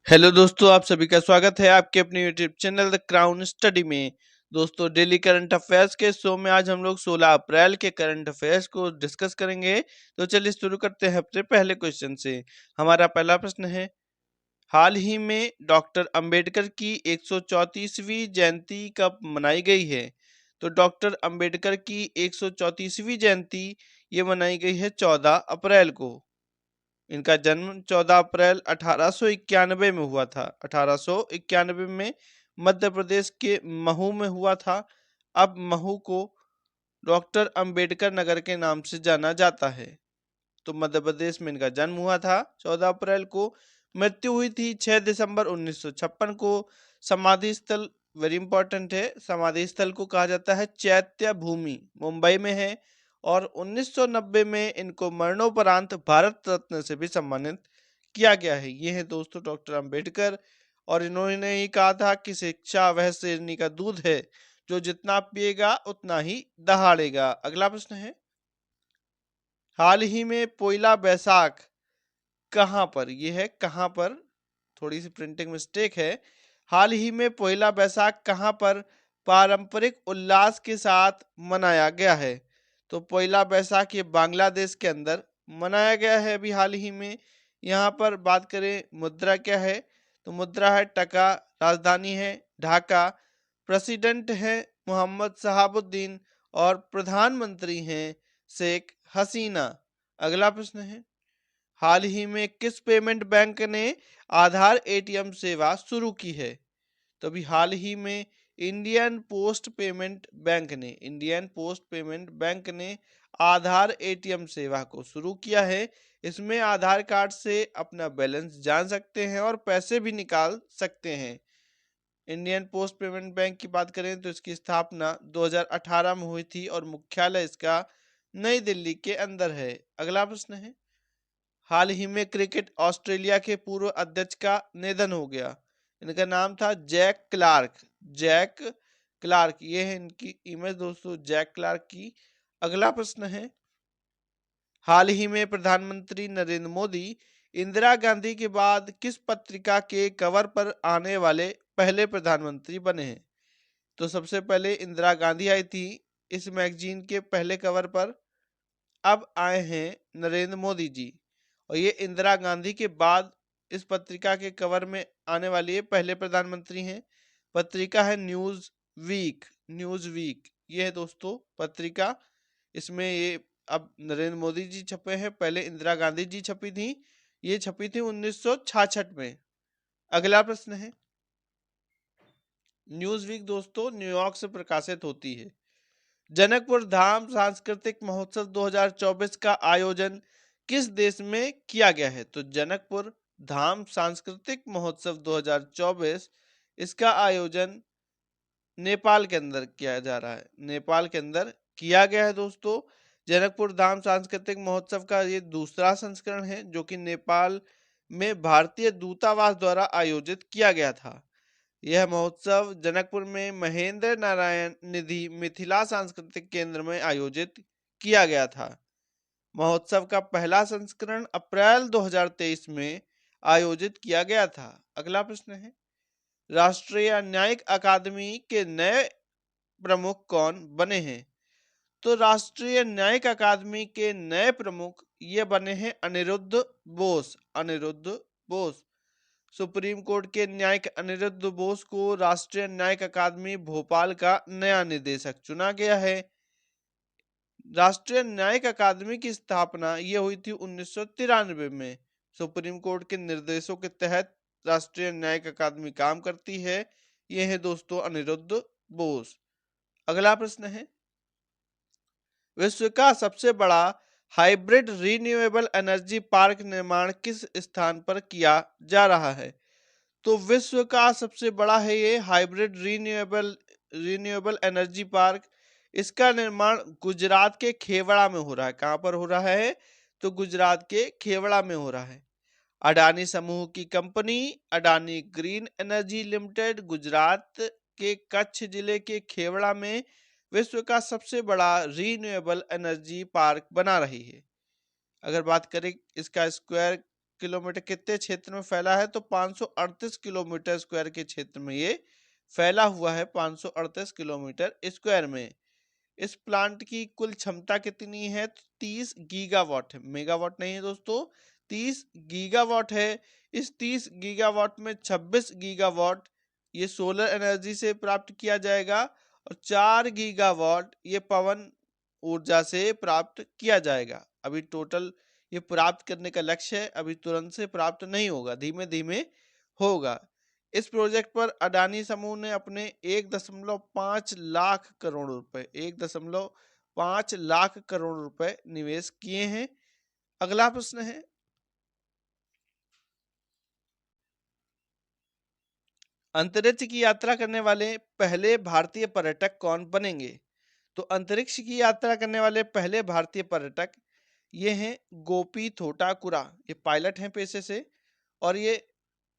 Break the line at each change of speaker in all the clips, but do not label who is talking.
Hello दोस्तों, आप सभी का स्वागत है आपके अपने YouTube channel the crown study में। दोस्तों, डेली करंट अफेयर्स के शो में आज हम लोग 16 अप्रैल के करंट अफेयर्स को डिस्कस करेंगे। तो चलिए शुरू करते हैं अपने पहले क्वेश्चन से। हमारा पहला प्रश्न है, हाल ही में डॉक्टर अंबेडकर की 134वीं जयंती कब मनाई गई है? तो डॉक्टर अंबेडकर की 134वीं जयंती ये मनाई गई है 14 अप्रैल को। इनका जन्म 14 अप्रैल 1891 में हुआ था। 1891 में मध्य प्रदेश के महू में हुआ था। अब महू को डॉक्टर अंबेडकर नगर के नाम से जाना जाता है। तो मध्य प्रदेश में इनका जन्म हुआ था 14 अप्रैल को। मृत्यु हुई थी 6 दिसंबर 1956 को। समाधि स्थल वेरी इंपॉर्टेंट है, समाधि स्थल को कहा जाता है चैत्य भूमि, मुंबई में है। और 1990 में इनको मरणोपरांत भारत रत्न से भी सम्मानित किया गया है। ये है दोस्तों डॉक्टर अंबेडकर। और इन्होंने ही कहा था कि शिक्षा वह शेरनी का दूध है जो जितना पिएगा उतना ही दहाड़ेगा। अगला प्रश्न है, हाल ही में पोइला बैसाख कहाँ पर, ये है कहाँ पर, थोड़ी सी प्रिंटिंग मिस्टेक है। हाल ही में पोइला बैसाख कहाँ पर पारंपरिक उल्लास के साथ मनाया गया है? तो पोइला बैसाख ये बांग्लादेश के अंदर मनाया गया है अभी हाल ही में। यहाँ पर बात करें मुद्रा क्या है, तो मुद्रा है टका, राजधानी है ढाका, प्रेसिडेंट है मोहम्मद शहाबुद्दीन और प्रधानमंत्री हैं शेख हसीना। अगला प्रश्न है, हाल ही में किस पेमेंट बैंक ने आधार एटीएम सेवा शुरू की है? तो अभी हाल ही में इंडियन पोस्ट पेमेंट बैंक ने आधार एटीएम सेवा को शुरू किया है। इसमें आधार कार्ड से अपना बैलेंस जान सकते हैं और पैसे भी निकाल सकते हैं। इंडियन पोस्ट पेमेंट बैंक की बात करें तो इसकी स्थापना 2018 में हुई थी और मुख्यालय इसका नई दिल्ली के अंदर है। अगला प्रश्न है, हाल ही में क्रिकेट ऑस्ट्रेलिया के पूर्व अध्यक्ष का निधन हो गया। इनका नाम था जैक क्लार्क, ये है इनकी इमेज दोस्तों, जैक क्लार्क की। अगला प्रश्न है, हाल ही में प्रधानमंत्री नरेंद्र मोदी इंदिरा गांधी के बाद किस पत्रिका के कवर पर आने वाले पहले प्रधानमंत्री बने हैं? तो सबसे पहले इंदिरा गांधी आई थी इस मैगजीन के पहले कवर पर। अब आए हैं नरेंद्र मोदी जी, और ये इंदिरा गांधी के बाद इस पत्रिका के कवर में आने वाली है पहले प्रधानमंत्री हैं। पत्रिका है न्यूज़ वीक, ये है दोस्तों पत्रिका। इसमें ये अब नरेंद्र मोदी जी छपे हैं, पहले इंदिरा गांधी जी छपी थी। ये छपी थी 1966 में। अगला प्रश्न है, न्यूज़ वीक दोस्तों न्यूयॉर्क से प्रकाशित होती है। जनकपुर धाम सांस्कृतिक महोत्सव 2024 का आयोजन किस देश में किया गया है? तो जनकपुर धाम सांस्कृतिक महोत्सव 2024 इसका आयोजन नेपाल के अंदर किया जा रहा है, नेपाल के अंदर किया गया है दोस्तों। जनकपुर धाम सांस्कृतिक महोत्सव का ये दूसरा संस्करण है जो कि नेपाल में भारतीय दूतावास द्वारा आयोजित किया गया था। यह महोत्सव जनकपुर में महेंद्र नारायण निधि मिथिला सांस्कृतिक केंद्र में आयोजित किया गया था। महोत्सव का पहला संस्करण अप्रैल 2023 में आयोजित किया गया था। अगला प्रश्न है, राष्ट्रीय न्यायिक अकादमी के नए प्रमुख कौन बने हैं? तो राष्ट्रीय न्यायिक अकादमी के नए प्रमुख ये बने हैं अनिरुद्ध बोस। सुप्रीम कोर्ट के न्यायिक अनिरुद्ध बोस को राष्ट्रीय न्यायिक अकादमी भोपाल का नया निदेशक चुना गया है। राष्ट्रीय न्यायिक अकादमी की स्थापना ये हुई थी 1993 में। सुप्रीम कोर्ट के निर्देशों के तहत राष्ट्रीय न्यायिक अकादमी काम करती है। ये है दोस्तों अनिरुद्ध बोस। अगला प्रश्न है, विश्व का सबसे बड़ा हाइब्रिड रीन्यूएबल एनर्जी पार्क निर्माण किस स्थान पर किया जा रहा है? तो विश्व का सबसे बड़ा है ये हाइब्रिड रीन्यूएबल एनर्जी पार्क। इसका निर्माण गुजरात के खेवड़ा में हो रहा है। कहाँ पर हो रहा है? तो गुजरात के खेवड़ा में हो रहा है। अडानी समूह की company Adani green energy limited Gujarat के कच्छ जिले के खेवड़ा में विश्व का सबसे बड़ा रीन्यूएबल एनर्जी पार्क बना रही है। अगर बात करें इसका स्क्वायर किलोमीटर कितने क्षेत्र में फैला है, तो 538 किलोमीटर स्क्वायर के क्षेत्र में ये फैला हुआ है, 538 किलोमीटर स्क्वायर में। इस प्लांट की कुल क्षमता कितनी है, तो 30 गीगावाट है, मेगावाट नहीं है दोस्तों, 30 गीगावाट है। इस 30 गीगावाट में 26 गीगावाट ये सोलर एनर्जी से प्राप्त किया जाएगा और 4 गीगावाट ये पवन ऊर्जा से प्राप्त किया जाएगा। अभी टोटल ये प्राप्त करने का लक्ष्य है, अभी तुरंत से प्राप्त नहीं होगा, धीमे धीमे होगा। इस प्रोजेक्ट पर अडानी समूह ने अपने 1.5 लाख करोड़ रुपए 1.5 लाख करोड़ रुपए निवेश किए हैं। अगला प्रश्न है, अंतरिक्ष की यात्रा करने वाले पहले भारतीय पर्यटक कौन बनेंगे? तो अंतरिक्ष की यात्रा करने वाले पहले भारतीय पर्यटक ये हैं गोपी थोटाकुरा, ये पायलट हैं पेशे से, और ये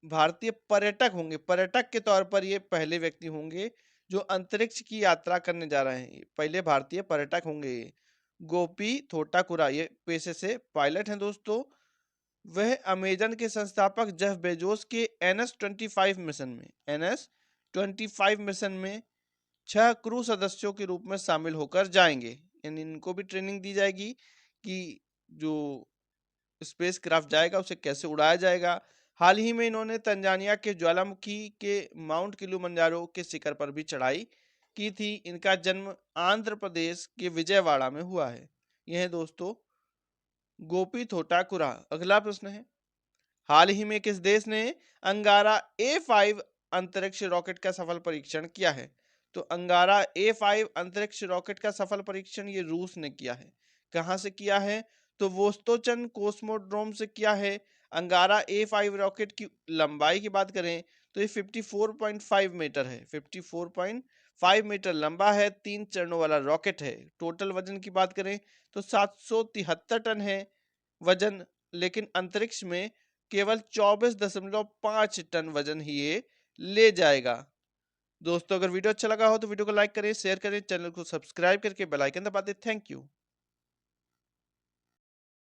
भारतीय पर्यटक होंगे, पर्यटक के तौर पर ये पहले व्यक्ति होंगे जो अंतरिक्ष की यात्रा करने जा रहे हैं, पहले भारतीय पर्यटक होंगे ये। गोपी थोटाकुरा ये पेशे से पायलट हैं दोस्तों। वह अमेजन के संस्थापक जेफ बेजोस के NS-25 मिशन में NS-25 मिशन में 6 क्रू सदस्यों के रूप में शामिल होकर जाएंगे, यानी इनको भी ट्रेनिंग दी जाएगी कि जो स्पेस क्राफ्ट जाएगा उसे कैसे उड़ाया जाएगा। हाल ही में इन्होंने तंजानिया के ज्वालामुखी के माउंट किलिमंजारो के शिखर पर भी चढ़ाई की थी। इनका जन्म आंध्र प्रदेश के विजयवाड़ा में हुआ है। यह है दोस्तों गोपी थोटाकुरा। अगला प्रश्न है, हाल ही में किस देश ने अंगारा A5 अंतरिक्ष रॉकेट का सफल परीक्षण किया है? तो अंगारा A5 अंतरिक्ष रॉकेट का सफल परीक्षण ये रूस ने किया है। कहाँ से किया है? तो वोस्तोचन कोस्मोड्रोम से किया है। अंगारा A5 रॉकेट की लंबाई की बात करें तो ये 54.5 मीटर है, 54.5 मीटर लंबा है, 3 चरणों वाला रॉकेट है। टोटल वजन की बात करें तो 773 टन है वजन, लेकिन अंतरिक्ष में केवल 24.5 टन वजन ही ये ले जाएगा। दोस्तों अगर वीडियो अच्छा लगा हो तो वीडियो को लाइक करें, शेयर करें, चैनल को सब्सक्राइब करके बेल आइकन दबा दें। Thank you.